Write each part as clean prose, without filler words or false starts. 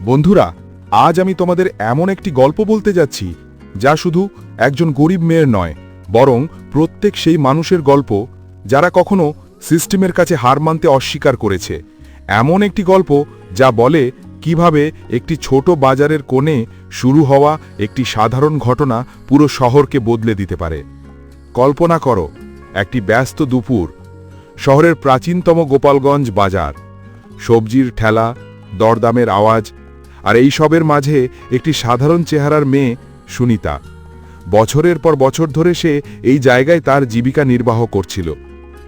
বন্ধুরা, আজ আমি তোমাদের এমন একটি গল্প বলতে যাচ্ছি যা শুধু একজন গরিব মেয়ের নয়, বরং প্রত্যেক সেই মানুষের গল্প যারা কখনো সিস্টেমের কাছে হার মানতে অস্বীকার করেছে। এমন একটি গল্প যা বলে কিভাবে একটি ছোট বাজারের কোণে শুরু হওয়া একটি সাধারণ ঘটনা পুরো শহরকে বদলে দিতে পারে। কল্পনা করো, একটি ব্যস্ত দুপুর, শহরের প্রাচীনতম গোপালগঞ্জ বাজার, সবজির ঠেলা, দরদামের আওয়াজ, আর এই সবের মাঝে একটি সাধারণ চেহারার মেয়ে সুনিতা। বছরের পর বছর ধরে সে এই জায়গায় তার জীবিকা নির্বাহ করছিল,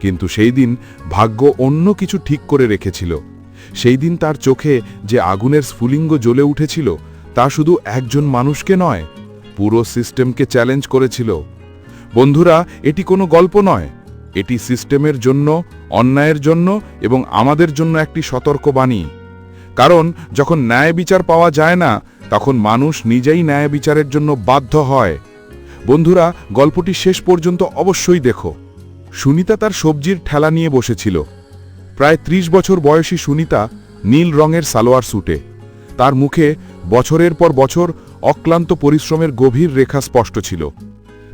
কিন্তু সেই দিন ভাগ্য অন্য কিছু ঠিক করে রেখেছিল। সেই দিন তার চোখে যে আগুনের স্ফুলিঙ্গ জ্বলে উঠেছিল তা শুধু একজন মানুষকে নয়, পুরো সিস্টেমকে চ্যালেঞ্জ করেছিল। বন্ধুরা, এটি কোনো গল্প নয়, এটি সিস্টেমের জন্য, অন্যায়ের জন্য এবং আমাদের জন্য একটি সতর্কবাণী। কারণ যখন ন্যায় বিচার পাওয়া যায় না, তখন মানুষ নিজেই ন্যায় বিচারের জন্য বাধ্য হয়। বন্ধুরা, গল্পটি শেষ পর্যন্ত অবশ্যই দেখো। সুনিতা তার সবজির ঠেলা নিয়ে বসেছিল। প্রায় ৩০ বছর বয়সী সুনিতা নীল রঙের সালোয়ার স্যুটে। তার মুখে বছরের পর বছর অক্লান্ত পরিশ্রমের গভীর রেখা স্পষ্ট ছিল।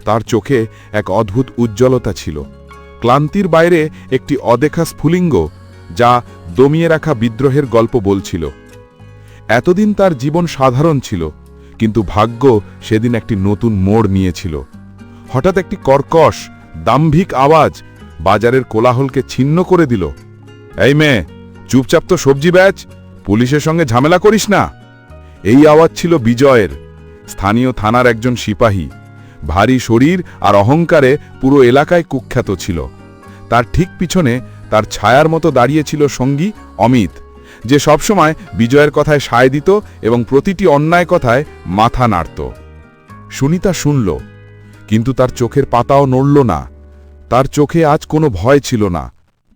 তার চোখে এক অদ্ভুত উজ্জ্বলতা ছিল, ক্লান্তির বাইরে একটি অদেখা স্ফুলিঙ্গ যা দমিয়ে রাখা বিদ্রোহের গল্প বলছিল। এতদিন তার জীবন সাধারণ ছিল, কিন্তু ভাগ্য সেদিন একটি নতুন মোড় নিয়েছিল। হঠাৎ একটি কর্কশ, দাম্ভিক আওয়াজ বাজারের কোলাহলকে ছিন্ন করে দিল। এই মেয়ে, চুপচাপ তো সবজি বেচ, পুলিশের সঙ্গে ঝামেলা করিস না। এই আওয়াজ ছিল বিজয়ের, স্থানীয় থানার একজন সিপাহী। ভারী শরীর আর অহংকারে পুরো এলাকায় কুখ্যাত ছিল। তার ঠিক পিছনে তার ছায়ার মতো দাঁড়িয়েছিল সঙ্গী অমিত, যে সবসময় বিজয়ের কথায় সায় দিত এবং প্রতিটি অন্যায় কথায় মাথা নাড়ত। সুনিতা শুনল, কিন্তু তার চোখের পাতাও নড়ল না। তার চোখে আজ কোনো ভয় ছিল না,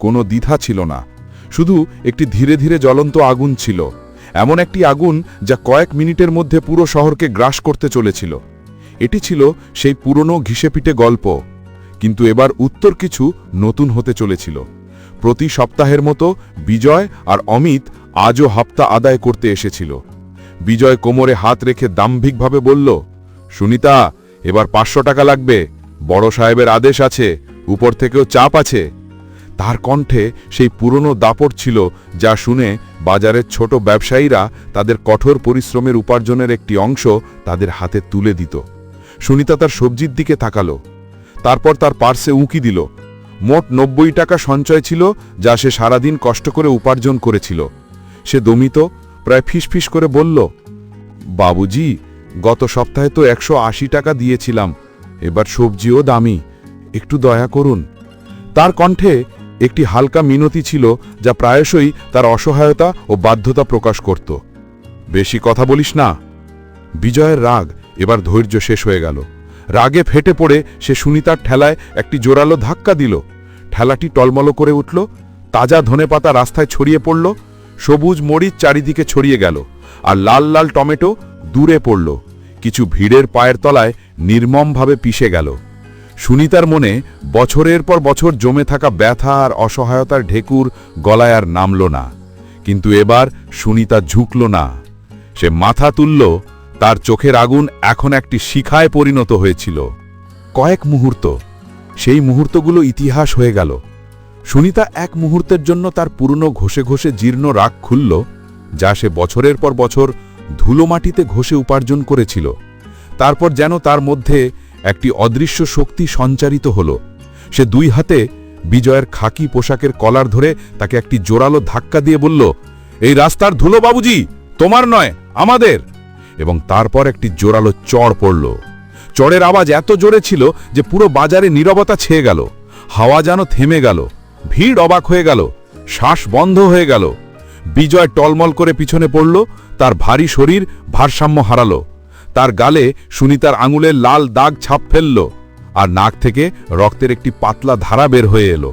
কোনো দ্বিধা ছিল না, শুধু একটি ধীরে ধীরে জ্বলন্ত আগুন ছিল। এমন একটি আগুন যা কয়েক মিনিটের মধ্যে পুরো শহরকে গ্রাস করতে চলেছিল। এটি ছিল সেই পুরনো ঘিসেপিটে গল্প, কিন্তু এবার উত্তর কিছু নতুন হতে চলেছিল। প্রতি সপ্তাহের মতো বিজয় আর অমিত আজও হাপ্তা আদায় করতে এসেছিল। বিজয় কোমরে হাত রেখে দাম্ভিকভাবে বলল, সুনিতা, এবার ৫০০ টাকা লাগবে, বড় সাহেবের আদেশ আছে, উপর থেকেও চাপ আছে। তার কণ্ঠে সেই পুরনো দাপট ছিল যা শুনে বাজারের ছোট ব্যবসায়ীরা তাদের কঠোর পরিশ্রমের উপার্জনের একটি অংশ তাদের হাতে তুলে দিত। সুনিতা তার সবজির দিকে তাকালো, তারপর তার পার্সে উঁকি দিল। মোট ৯০ টাকা সঞ্চয় ছিল, যা সে সারাদিন কষ্ট করে উপার্জন করেছিল। সে দমিত, প্রায় ফিসফিস করে বলল, বাবুজি, গত সপ্তাহে তো ১৮০ টাকা দিয়েছিলাম, এবার সবজিও দামি, একটু দয়া করুন। তার কণ্ঠে একটি হালকা মিনতি ছিল যা প্রায়শই তার অসহায়তা ও বাধ্যতা প্রকাশ করত। বেশি কথা বলিস না। বিজয়ের রাগ এবার ধৈর্য শেষ হয়ে গেল। রাগে ফেটে পড়ে সে সুনিতার ঠেলায় একটি জোরালো ধাক্কা দিল। ঠেলাটি টলমল করে উঠল, তাজা ধনেপাতা রাস্তায় ছড়িয়ে পড়ল, সবুজ মরিচ চারিদিকে ছড়িয়ে গেল, আর লাল লাল টমেটো দূরে পড়ল, কিছু ভিড়ের পায়ের তলায় নির্মমভাবে পিষে গেল। সুনিতার মনে বছরের পর বছর জমে থাকা ব্যথা আর অসহায়তার ঢেকুর গলায় আর নামল না। কিন্তু এবার সুনিতা ঝুঁকল না, সে মাথা তুলল। তার চোখের আগুন এখন একটি শিখায় পরিণত হয়েছিল। কয়েক মুহূর্ত, সেই মুহূর্তগুলো ইতিহাস হয়ে গেল। সুনিতা এক মুহূর্তের জন্য তার পুরনো ঘষে ঘষে জীর্ণ রাগ খুলল, যা সে বছরের পর বছর ধুলো মাটিতে ঘষে উপার্জন করেছিল। তারপর যেন তার মধ্যে একটি অদৃশ্য শক্তি সঞ্চারিত হল। সে দুই হাতে বিজয়ের খাকি পোশাকের কলার ধরে তাকে একটি জোরালো ধাক্কা দিয়ে বলল, এই রাস্তার ধুলো বাবুজি, তোমার নয়, আমাদের। এবং তারপর একটি জোরালো চড় পড়ল। চড়ের আওয়াজ এত জোরে ছিল যে পুরো বাজারে নীরবতা ছেয়ে গেল। হাওয়া যেন থেমে গেল, ভিড় অবাক হয়ে গেল, শ্বাস বন্ধ হয়ে গেল। বিজয় টলমল করে পিছনে পড়ল, তার ভারী শরীর ভারসাম্য হারালো। তার গালে সুনিতার আঙুলের লাল দাগ ছাপ ফেলল, আর নাক থেকে রক্তের একটি পাতলা ধারা বের হয়ে এলো।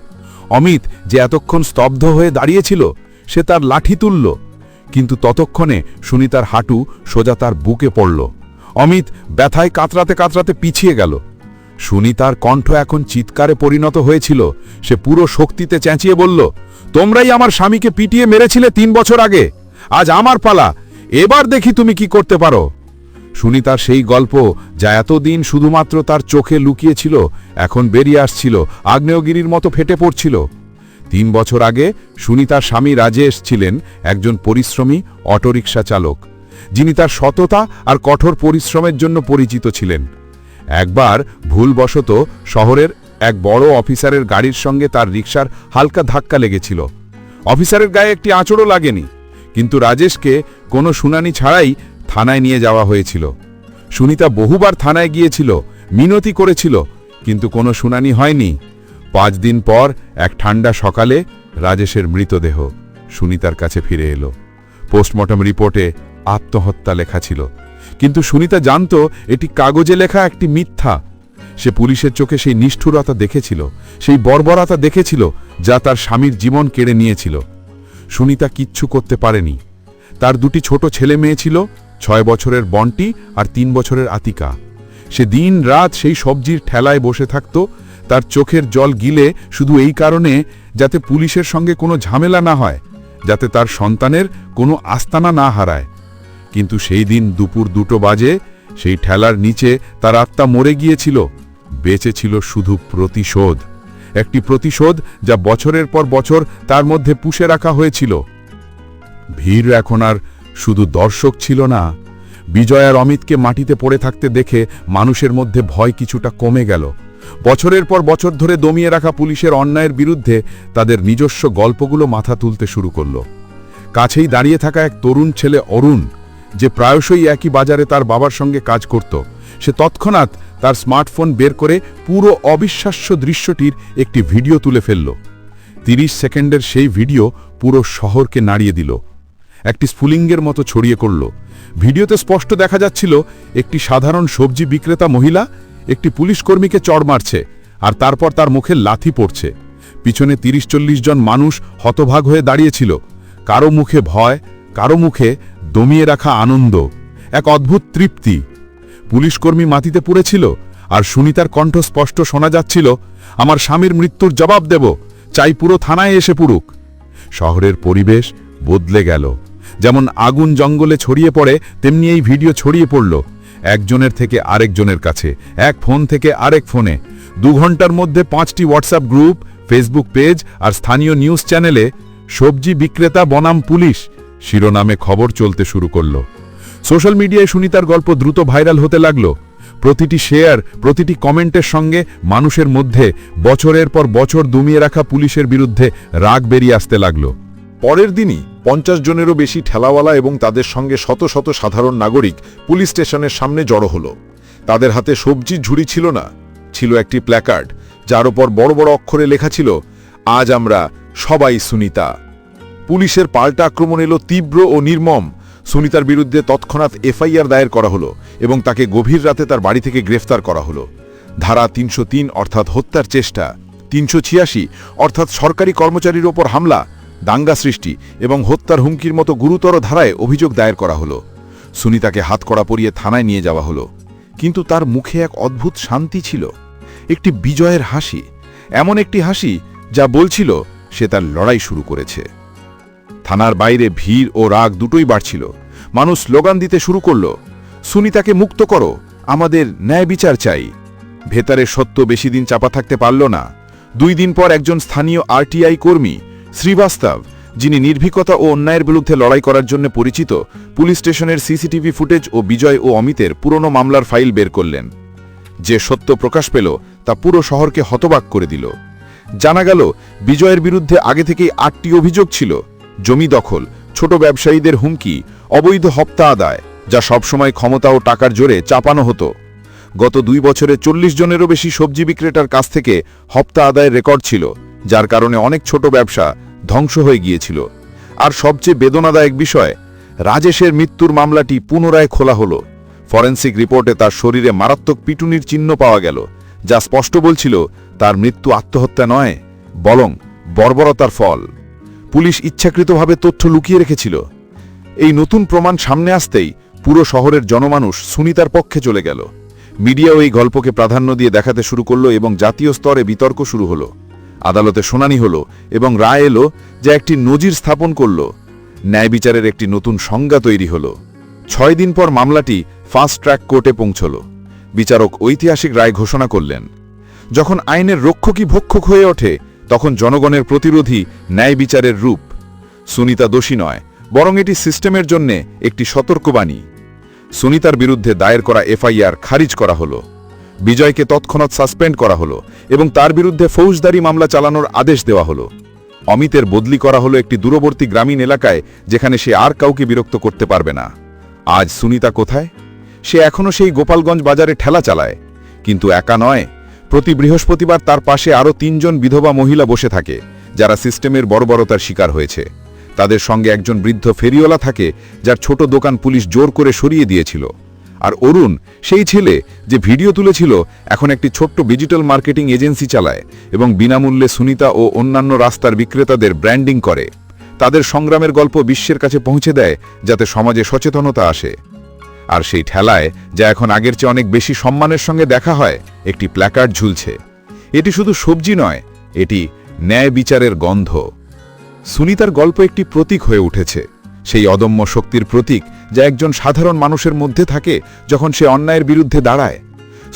অমিত, যে এতক্ষণ স্তব্ধ হয়ে দাঁড়িয়েছিল, সে তার লাঠি তুলল, কিন্তু ততক্ষণে সুনিতার হাঁটু সোজা তার বুকে পড়ল। অমিত ব্যথায় কাতরাতে কাতরাতে পিছিয়ে গেল। সুনিতার কণ্ঠ এখন চিৎকারে পরিণত হয়েছিল। সে পুরো শক্তিতে চেঁচিয়ে বলল, তোমরাই আমার স্বামীকে পিটিয়ে মেরেছিলে ৩ বছর আগে, আজ আমার পালা। এবার দেখি তুমি কি করতে পারো। সুনিতার সেই গল্প, যা এতদিন শুধুমাত্র তার চোখে লুকিয়েছিল, এখন বেরিয়ে আসছিল, আগ্নেয়গিরির মতো ফেটে পড়ছিল। 3 বছর আগে সুনিতার স্বামী রাজেশ ছিলেন একজন পরিশ্রমী অটোরিকশা চালক, যিনি তার সততা আর কঠোর পরিশ্রমের জন্য পরিচিত ছিলেন। একবার ভুলবশত শহরের এক বড় অফিসারের গাড়ির সঙ্গে তার রিকশার হালকা ধাক্কা লেগেছিল। অফিসারের গায়ে একটি আঁচড়ও লাগেনি, কিন্তু রাজেশকে কোনো শুনানি ছাড়াই থানায় নিয়ে যাওয়া হয়েছিল। সুনিতা বহুবার থানায় গিয়েছিল, মিনতি করেছিল, কিন্তু কোনো শুনানি হয়নি। 5 দিন পর এক ঠান্ডা সকালে রাজেশের মৃতদেহ সুনিতার কাছে ফিরে এলো। পোস্টমর্টম রিপোর্টে আত্মহত্যা লেখা ছিল, কিন্তু সুনিতা জানত এটি কাগজে লেখা একটি মিথ্যা। সে পুলিশের চোখে সেই নিষ্ঠুরতা দেখেছিল, সেই বর্বরতা দেখেছিল যা তার স্বামীর জীবন কেড়ে নিয়েছিল। সুনিতা কিচ্ছু করতে পারেনি। তার 2টি ছোট ছেলে মেয়ে ছিল, 6 বছরের বন্টি আর 3 বছরের আতিকা। সে দিন রাত সেই সবজির ঠেলায় বসে থাকত, তার চোখের জল গিলে, শুধু এই কারণে যাতে পুলিশের সঙ্গে কোনো ঝামেলা না হয়, যাতে তার সন্তানের কোনো আস্তানা না হারায়। কিন্তু সেই দিন দুপুর 2টো বাজে সেই ঠেলার নিচে তার আত্মা মরে গিয়েছিল। বেঁচে ছিল শুধু প্রতিশোধ, একটি প্রতিশোধ যা বছরের পর বছর তার মধ্যে পুষে রাখা হয়েছিল। ভিড় এখন আর শুধু দর্শক ছিল না। বিজয় আর অমিতকে মাটিতে পড়ে থাকতে দেখে মানুষের মধ্যে ভয় কিছুটা কমে গেল। বছরের পর বছর ধরে দমিয়ে রাখা পুলিশের অন্যায়ের বিরুদ্ধে তাদের নিজস্ব গল্পগুলো মাথা তুলতে শুরু করল। কাছেই দাঁড়িয়ে থাকা এক তরুণ ছেলে অরুণ, যে প্রায়শই একই বাজারে তার বাবার সঙ্গে কাজ করত, সে তৎক্ষণাৎ তার স্মার্টফোন বের করে পুরো অবিশ্বাস্য দৃশ্যটির একটি ভিডিও তুলে ফেলল। 30 সেকেন্ডের সেই ভিডিও পুরো শহরকে নাড়িয়ে দিল, একটি স্ফুলিঙ্গের মতো ছড়িয়ে পড়ল। ভিডিওতে স্পষ্ট দেখা যাচ্ছিল একটি সাধারণ সবজি বিক্রেতা মহিলা একটি পুলিশ কর্মীকে চড় মারছে, আর তারপর তার মুখে লাথি পড়ছে। পিছনে 30-40 জন মানুষ হতভাগ হয়ে দাঁড়িয়েছিল, কারো মুখে ভয়, কারো মুখে দমিয়ে রাখা আনন্দ, এক অদ্ভুত তৃপ্তি। পুলিশকর্মী মাটিতে পড়েছিল, আর সুনিতার কণ্ঠ স্পষ্ট শোনা যাচ্ছিল, আমার স্বামীর মৃত্যুর জবাব দেব, চাই পুরো থানায় এসে পড়ুক। শহরের পরিবেশ বদলে গেল। যেমন আগুন জঙ্গলে ছড়িয়ে পড়ে, তেমনি এই ভিডিও ছড়িয়ে পড়ল, একজনের থেকে আরেকজনের কাছে, এক ফোন থেকে আরেক ফোনে। 2 ঘন্টার মধ্যে 5টি হোয়াটসঅ্যাপ গ্রুপ, ফেসবুক পেজ আর স্থানীয় নিউজ চ্যানেলে সবজি বিক্রেতা বনাম পুলিশ শিরোনামে খবর চলতে শুরু করল। সোশ্যাল মিডিয়ায় সুনিতার গল্প দ্রুত ভাইরাল হতে লাগলো। প্রতিটি শেয়ার, প্রতিটি কমেন্টের সঙ্গে মানুষের মধ্যে বছরের পর বছর দমিয়ে রাখা পুলিশের বিরুদ্ধে রাগ বেরিয়ে আসতে লাগলো। পরের দিনই 50 জনেরও বেশি ঠেলাওয়ালা এবং তাদের সঙ্গে শত শত সাধারণ নাগরিক পুলিশ স্টেশনের সামনে জড়ো হলো। তাদের হাতে সবজির ঝুড়ি ছিল না, ছিল একটি প্ল্যাকার্ড, যার ওপর বড় বড় অক্ষরে লেখা ছিল, আজ আমরা সবাই সুনিতা। পুলিশের পাল্টা আক্রমণ এলো তীব্র ও নির্মম। সুনিতার বিরুদ্ধে তৎক্ষণাৎ এফআইআর দায়ের করা হলো এবং তাকে গভীর রাতে তার বাড়ি থেকে গ্রেফতার করা হলো। ধারা 303 অর্থাৎ হত্যার চেষ্টা, 386 অর্থাৎ সরকারি কর্মচারীর ওপর হামলা, দাঙ্গা সৃষ্টি এবং হত্যার হুমকির মতো গুরুতর ধারায় অভিযোগ দায়ের করা হলো। সুনিতাকে হাতকড়া পরিয়ে থানায় নিয়ে যাওয়া হলো, কিন্তু তার মুখে এক অদ্ভুত শান্তি ছিল, একটি বিজয়ের হাসি, এমন একটি হাসি যা বলছিল সে তার লড়াই শুরু করেছে। থানার বাইরে ভিড় ও রাগ দুটোই বাড়ছিল। মানুষ স্লোগান দিতে শুরু করল, সুনিতাকে মুক্ত করো, আমাদের ন্যায় বিচার চাই। ভেতরের সত্য বেশি দিন চাপা থাকতে পারল না। 2 দিন পর একজন স্থানীয় আরটিআই কর্মী শ্রীবাস্তব, যিনি নির্ভীকতা ও অন্যায়ের বিরুদ্ধে লড়াই করার জন্য পরিচিত, পুলিশ স্টেশনের সিসিটিভি ফুটেজ ও বিজয় ও অমিতের পুরনো মামলার ফাইল বের করলেন। যে সত্য প্রকাশ পেল তা পুরো শহরকে হতবাক করে দিল। জানা গেল বিজয়ের বিরুদ্ধে আগে থেকেই 8টি অভিযোগ ছিল: জমি দখল, ছোট ব্যবসায়ীদের হুমকি, অবৈধ হপ্তা আদায়, যা সবসময় ক্ষমতা ও টাকার জোরে চাপানো হতো। গত 2 বছরে 40 জনেরও বেশি সবজি বিক্রেতার কাছ থেকে হপ্তা আদায়ের রেকর্ড ছিল, যার কারণে অনেক ছোট ব্যবসা ধ্বংস হয়ে গিয়েছিল। আর সবচেয়ে বেদনাদায়ক বিষয়, রাজেশের মৃত্যুর মামলাটি পুনরায় খোলা হলো। ফরেন্সিক রিপোর্টে তার শরীরে মারাত্মক পিটুনির চিহ্ন পাওয়া গেল, যা স্পষ্ট বলছিল তার মৃত্যু আত্মহত্যা নয়, বরং বর্বরতার ফল। পুলিশ ইচ্ছাকৃতভাবে তথ্য লুকিয়ে রেখেছিল। এই নতুন প্রমাণ সামনে আসতেই পুরো শহরের জনমানুষ সুনিতার পক্ষে চলে গেল। মিডিয়াও এই গল্পকে প্রাধান্য দিয়ে দেখাতে শুরু করলো এবং জাতীয় স্তরে বিতর্ক শুরু হলো। আদালতে শুনানি হলো এবং রায় এলো, যা একটি নজির স্থাপন করল। ন্যায় বিচারের একটি নতুন সংজ্ঞা তৈরি হল। 6 দিন পর মামলাটি ফাস্ট ট্র্যাক কোর্টে পৌঁছল। বিচারক ঐতিহাসিক রায় ঘোষণা করলেন। যখন আইনের রক্ষকই ভক্ষক হয়ে ওঠে, তখন জনগণের প্রতিরোধী ন্যায় বিচারের রূপ। সুনিতা দোষী নয়, বরং এটি সিস্টেমের জন্য একটি সতর্কবাণী। সুনিতার বিরুদ্ধে দায়ের করা এফআইআর খারিজ করা হলো। বিজয়কে তৎক্ষণাৎ সাসপেন্ড করা হলো এবং তার বিরুদ্ধে ফৌজদারি মামলা চালানোর আদেশ দেওয়া হলো। অমিতের বদলি করা হলো একটি দূরবর্তী গ্রামীণ এলাকায়, যেখানে সে আর কাউকে বিরক্ত করতে পারবে না। আজ সুনিতা কোথায়? সে এখনও সেই গোপালগঞ্জ বাজারে ঠেলা চালায়, কিন্তু একা নয়। প্রতি বৃহস্পতিবার তার পাশে আরও 3 জন বিধবা মহিলা বসে থাকে, যারা সিস্টেমের বর্বরতার শিকার হয়েছে। তাদের সঙ্গে একজন বৃদ্ধ ফেরিওয়ালা থাকে, যার ছোট দোকান পুলিশ জোর করে সরিয়ে দিয়েছিল। আর অরুণ, সেই ছেলে যে ভিডিও তুলেছিল, এখন একটি ছোট্ট ডিজিটাল মার্কেটিং এজেন্সি চালায় এবং বিনামূল্যে সুনিতা ও অন্যান্য রাস্তার বিক্রেতাদের ব্র্যান্ডিং করে। তাদের সংগ্রামের গল্প বিশ্বের কাছে পৌঁছে দেয়, যাতে সমাজে সচেতনতা আসে। আর সেই ঠেলায়, যা এখন আগের চেয়ে অনেক বেশি সম্মানের সঙ্গে দেখা হয়, একটি প্ল্যাকার্ড ঝুলছে। এটি শুধু সবজি নয়, এটি ন্যায় বিচারের গন্ধ। সুনিতার গল্প একটি প্রতীক হয়ে উঠেছে, সেই অদম্য শক্তির প্রতীক যা একজন সাধারণ মানুষের মধ্যে থাকে যখন সে অন্যায়ের বিরুদ্ধে দাঁড়ায়।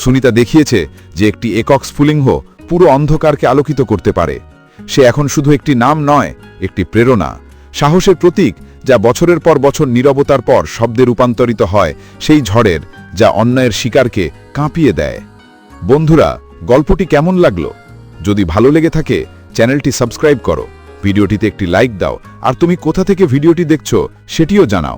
সুনিতা দেখিয়েছে যে একটি একক স্ফুলিঙ্গ পুরো অন্ধকারকে আলোকিত করতে পারে। সে এখন শুধু একটি নাম নয়, একটি প্রেরণা, সাহসের প্রতীক, যা বছরের পর বছর নীরবতার পর শব্দে রূপান্তরিত হয়, সেই ঝড়ের যা অন্যায়ের শিকারকে কাঁপিয়ে দেয়। বন্ধুরা, গল্পটি কেমন লাগলো? যদি ভালো লেগে থাকে, চ্যানেলটি সাবস্ক্রাইব করো, ভিডিওটিতে একটি লাইক দাও, আর তুমি কোথা থেকে ভিডিওটি দেখছো সেটিও জানাও।